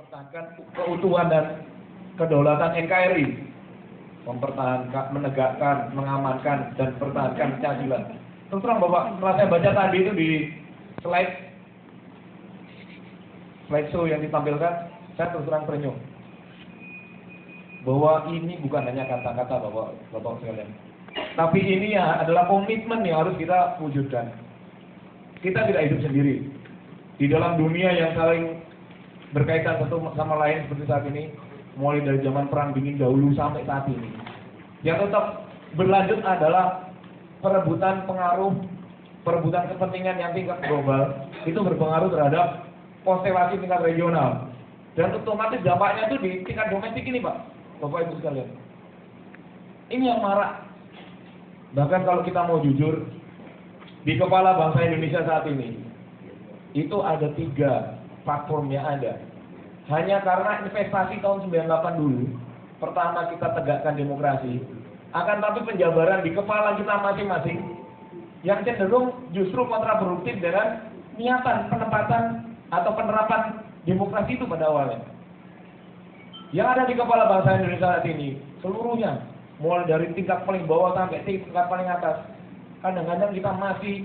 mempertahankan keutuhan dan kedaulatan NKRI, mempertahankan, menegakkan, mengamankan, dan mempertahankan Pancasila. Terus terang Bapak, setelah saya baca tadi itu di slideshow yang ditampilkan, saya terus terang terenyuh bahwa ini bukan hanya kata-kata Bapak sekalian, tapi ini ya adalah komitmen yang harus kita wujudkan. Kita tidak hidup sendiri di dalam dunia yang saling berkaitan satu sama lain seperti saat ini, mulai dari zaman perang dingin dahulu sampai saat ini. Yang tetap berlanjut adalah perebutan pengaruh, perebutan kepentingan yang tingkat global itu berpengaruh terhadap konstelasi tingkat regional, dan otomatis dampaknya itu di tingkat domestik ini Pak, Bapak Ibu sekalian. Ini yang marak. Bahkan kalau kita mau jujur, di kepala bangsa Indonesia saat ini itu ada 3 platform yang ada. Hanya karena investasi tahun 98 dulu, pertama kita tegakkan demokrasi, akan tapi penjabaran di kepala kita masing-masing yang cenderung justru kontraproduktif dengan niatan penempatan atau penerapan demokrasi itu pada awalnya. Yang ada di kepala bangsa Indonesia saat ini seluruhnya, mulai dari tingkat paling bawah sampai tingkat paling atas, kadang-kadang kita masih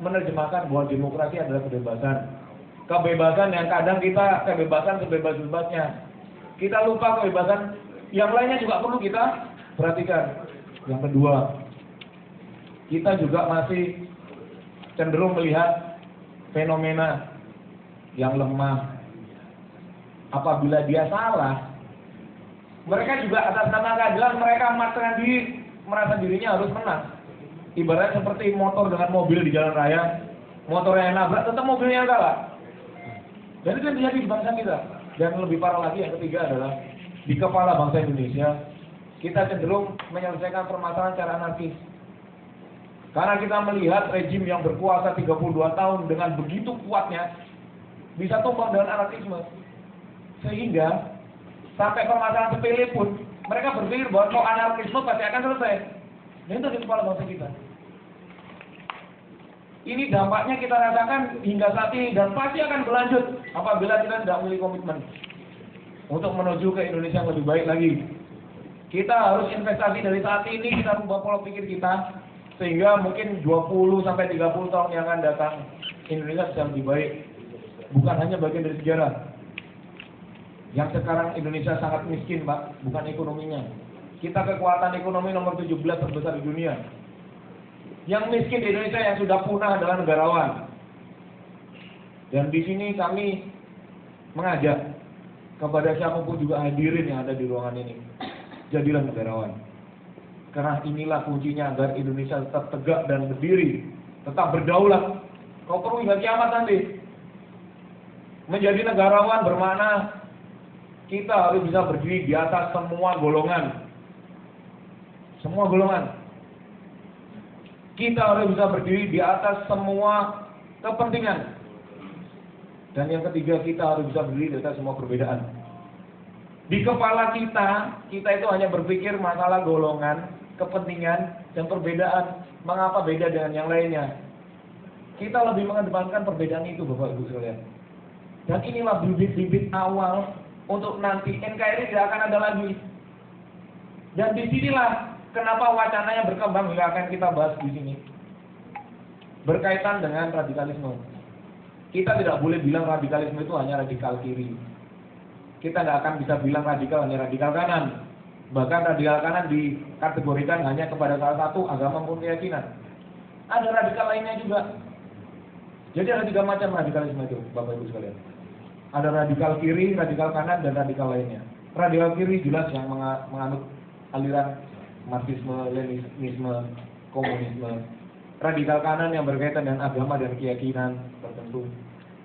menerjemahkan bahwa demokrasi adalah kebebasan. Kebebasan yang kadang kita kebebasan sebebas-bebasnya. Kita lupa kebebasan yang lainnya juga perlu kita perhatikan. Yang kedua, kita juga masih cenderung melihat fenomena yang lemah. Apabila dia salah, mereka juga atas nama keadilan mereka merasa dirinya harus menang. Ibaratnya seperti motor dengan mobil di jalan raya, motornya yang nabrak, tetap mobilnya yang kalah. Dan itu yang terjadi di bangsa kita. Dan lebih parah lagi, yang ketiga adalah di kepala bangsa Indonesia, kita cenderung menyelesaikan permasalahan secara anarkis. Karena kita melihat rejim yang berkuasa 32 tahun dengan begitu kuatnya bisa tumbang dengan anarkisme. Sehingga sampai permasalahan sepele pun mereka berpikir bahwa kalau anarkisme pasti akan selesai. Dan itu di kepala bangsa kita. Ini dampaknya kita rasakan hingga saat ini dan pasti akan berlanjut apabila kita tidak memiliki komitmen untuk menuju ke Indonesia yang lebih baik lagi. Kita harus investasi dari saat ini, kita rubah pola pikir kita sehingga mungkin 20 sampai 30 tahun yang akan datang Indonesia bisa lebih baik. Bukan hanya bagian dari sejarah. Yang sekarang Indonesia sangat miskin Pak, bukan ekonominya. Kita kekuatan ekonomi nomor 17 terbesar di dunia. Yang miskin di Indonesia yang sudah punah adalah negarawan. Dan di sini kami mengajak kepada siapapun juga hadirin yang ada di ruangan ini, jadilah negarawan. Karena inilah kuncinya agar Indonesia tetap tegak dan berdiri, tetap berdaulat. Kau perlu hingga kiamat nanti. Menjadi negarawan bermakna kita harus bisa berdiri di atas semua golongan. Semua golongan. Kita harus bisa berdiri di atas semua kepentingan. Dan yang ketiga, kita harus bisa berdiri di atas semua perbedaan. Di kepala kita itu hanya berpikir masalah golongan, kepentingan, dan perbedaan. Mengapa beda dengan yang lainnya? Kita lebih mengedepankan perbedaan itu, Bapak Ibu sekalian. Dan inilah bibit-bibit awal untuk nanti NKRI tidak akan ada lagi. Dan disinilah kenapa wacananya berkembang hingga akan kita bahas di sini. Berkaitan dengan radikalisme. Kita tidak boleh bilang radikalisme itu hanya radikal kiri. Kita tidak akan bisa bilang radikal hanya radikal kanan. Bahkan radikal kanan dikategorikan hanya kepada salah satu agama maupun keyakinan. Ada radikal lainnya juga. Jadi ada 3 macam radikalisme itu, Bapak Ibu sekalian. Ada radikal kiri, radikal kanan, dan radikal lainnya. Radikal kiri jelas yang menganut aliran Marxisme, Leninisme, komunisme. Radikal kanan yang berkaitan dengan agama dan keyakinan tertentu.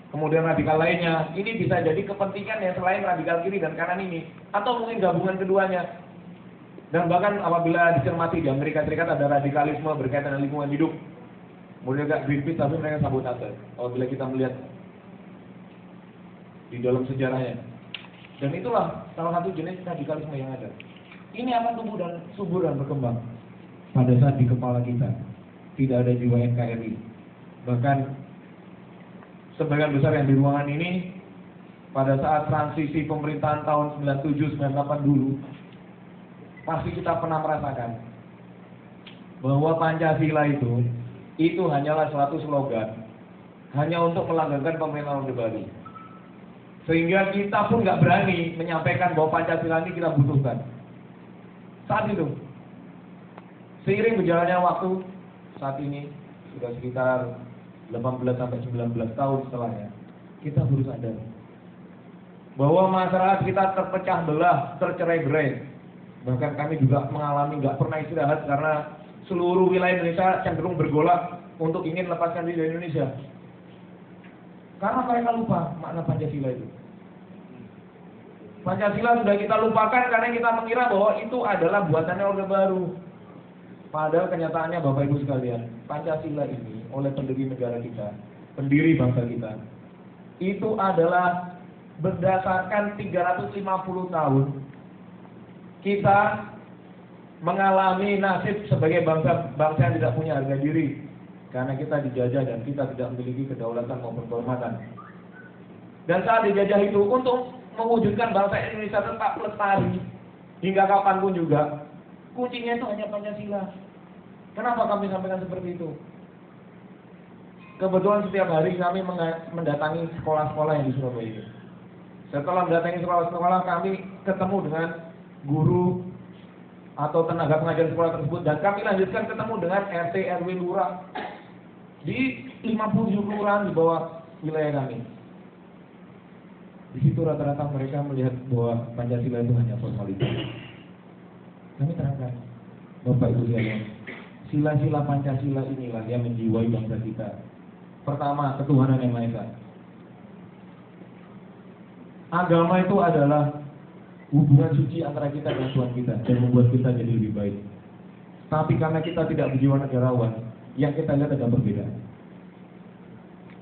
Kemudian radikal lainnya, ini bisa jadi kepentingan yang selain radikal kiri dan kanan ini, atau mungkin gabungan keduanya. Dan bahkan apabila dicermati di Amerika Serikat ada radikalisme berkaitan dengan lingkungan hidup. Kemudian juga Greenpeace, tapi mereka sabotase. Apabila kita melihat di dalam sejarahnya. Dan itulah salah satu jenis radikalisme yang ada. Ini akan tumbuh dan subur dan berkembang pada saat di kepala kita tidak ada jiwa NKRI. Bahkan sebagian besar yang di ruangan ini pada saat transisi pemerintahan tahun 97-98 dulu, pasti kita pernah merasakan bahwa Pancasila itu hanyalah suatu slogan, hanya untuk melanggengkan pemerintahan Orde Baru. Sehingga kita pun nggak berani menyampaikan bahwa Pancasila ini kita butuhkan. Saat itu, seiring berjalannya waktu, saat ini sudah sekitar 18-19 tahun setelahnya, kita baru sadar bahwa masyarakat kita terpecah belah, tercerai-berai. Bahkan kami juga mengalami nggak pernah istirahat karena seluruh wilayah Indonesia cenderung bergolak untuk ingin lepaskan diri dari Indonesia. Karena mereka lupa makna Pancasila itu. Pancasila sudah kita lupakan karena kita mengira bahwa itu adalah buatannya Orde Baru. Padahal kenyataannya Bapak Ibu sekalian, Pancasila ini oleh pendiri negara kita, pendiri bangsa kita, itu adalah berdasarkan 350 tahun kita mengalami nasib sebagai bangsa yang tidak punya harga diri karena kita dijajah dan kita tidak memiliki kedaulatan maupun kehormatan. Dan saat dijajah itu, untuk mewujudkan bangsa Indonesia tetap lestari hingga kapanpun juga, kuncinya itu hanya Pancasila. Kenapa kami sampaikan seperti itu? Kebetulan setiap hari kami mendatangi sekolah-sekolah yang di Surabaya ini. Setelah mendatangi sekolah-sekolah, kami ketemu dengan guru atau tenaga pengajar sekolah tersebut, dan kami lanjutkan ketemu dengan RT, RW, lurah di 57 kelurahan di bawah wilayah kami. Di situ rata-rata mereka melihat bahwa Pancasila itu hanya formalitas. Kami terangkan, Bapak Ibu sekalian, sila-sila Pancasila inilah yang menjiwai bangsa kita. Pertama, ketuhanan yang Maha Esa. Agama itu adalah hubungan suci antara kita dan Tuhan kita dan membuat kita jadi lebih baik. Tapi karena kita tidak berjiwa negarawan, yang kita lihat ada perbedaan.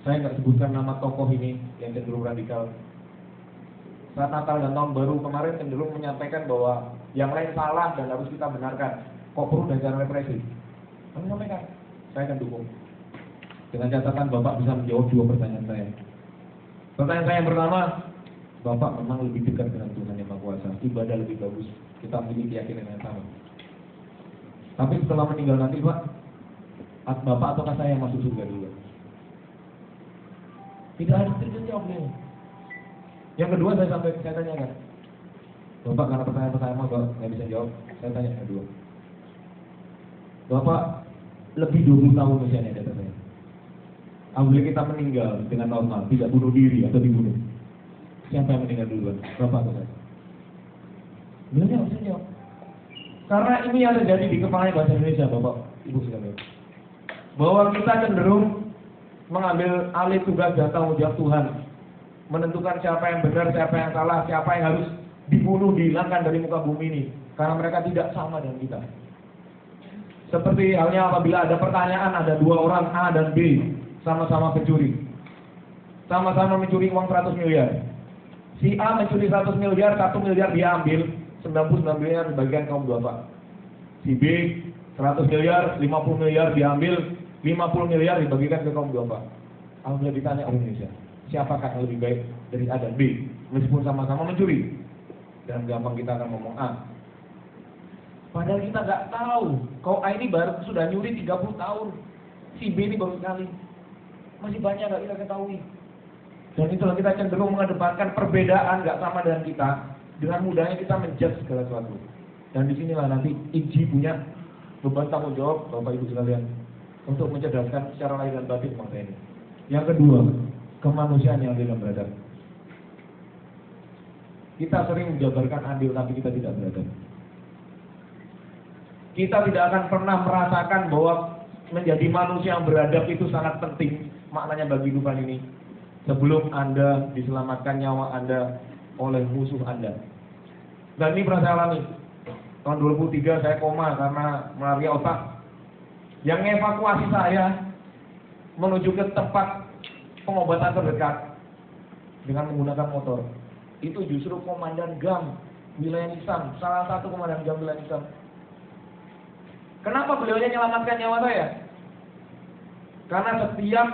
Saya nggak sebutkan nama tokoh ini yang cenderung radikal. Saat Natal dan Tahun Baru kemarin cenderung menyampaikan bahwa yang lain salah dan harus kita benarkan. Kok perlu dengan cara represif? Kami sampaikan, saya akan dukung. Dengan catatan Bapak bisa menjawab 2 pertanyaan saya. Pertanyaan saya yang pertama, Bapak memang lebih dekat dengan Tuhan Yang Maha Kuasa, ibadah lebih bagus, kita memiliki keyakinan yang sama. Tapi setelah meninggal nanti Pak, Bapak ataukah saya yang masuk surga dulu? Tidak ada terjawab beliau. Yang kedua saya tanyakan, Bapak karena pertanyaan pertama Bapak nggak bisa jawab, saya tanya yang kedua. Bapak lebih 20 tahun usianya di atas saya. Apabila kita meninggal dengan normal, tidak bunuh diri atau dibunuh, siapa yang meninggal duluan? Bapak atau saya? Beliau nggak bisa jawab. Karena ini yang terjadi di kepala bahasa Indonesia, Bapak Ibu sekalian. Bahwa kita cenderung mengambil alih tugas dan tanggung jawab Tuhan, menentukan siapa yang benar, siapa yang salah, siapa yang harus dibunuh, dihilangkan dari muka bumi ini, karena mereka tidak sama dengan kita. Seperti halnya apabila ada pertanyaan, ada 2 orang A dan B sama-sama pencuri, sama-sama mencuri uang 100 miliar. Si A mencuri 100 miliar, 1 miliar dia ambil, 99 miliar dibagikan kaum duafa. Si B 100 miliar, 50 miliar diambil, 50 miliar dibagikan ke kaum duafa. Apabila ditanya orang Indonesia, siapakah yang lebih baik dari A dan B? Meskipun sama-sama mencuri, dan gampang kita akan ngomong A. Padahal kita nggak tahu, kalau A ini baru sudah nyuri 30 tahun, si B ini baru sekali. Masih banyak nggak kita ketahui. Dan itulah kita cenderung mengedepankan perbedaan nggak sama dengan kita. Dengan mudahnya kita menjudge segala sesuatu. Dan disinilah nanti IJI punya beban tanggung jawab, Bapak Ibu sekalian, untuk mencerdaskan secara lahir dan batin bangsa ini. Yang kedua, kemanusiaan yang adil dan beradab. Kita sering menjabarkan adil, tapi kita tidak beradab. Kita tidak akan pernah merasakan bahwa menjadi manusia yang beradab itu sangat penting maknanya bagi kehidupan ini, sebelum Anda diselamatkan nyawa Anda oleh musuh Anda. Dan ini pernah saya alami. Tahun 2003 saya koma karena malaria otak. Yang mengevakuasi saya menuju ke tempat pengobatan terdekat dengan menggunakan motor, itu justru Komandan GAM wilayah Nisam, salah satu Komandan GAM wilayah Nisam. Kenapa beliaunya menyelamatkan nyawa saya? Karena setiap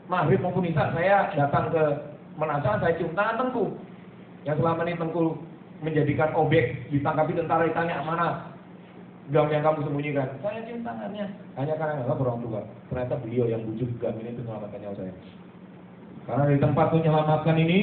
maghrib maupun isya saya datang ke menahan, saya cium tangan Tengku. Yang selama ini Tengku menjadikan objek ditangkapi tentara, ditanya mana Gam yang kamu sembunyikan. Saya cium tangannya. Hanya karena nggak orang tua. Ternyata beliau yang bujuk Gam ini untuk menyelamatkan nyawa saya. Karena di tempat menyelamatkan ini,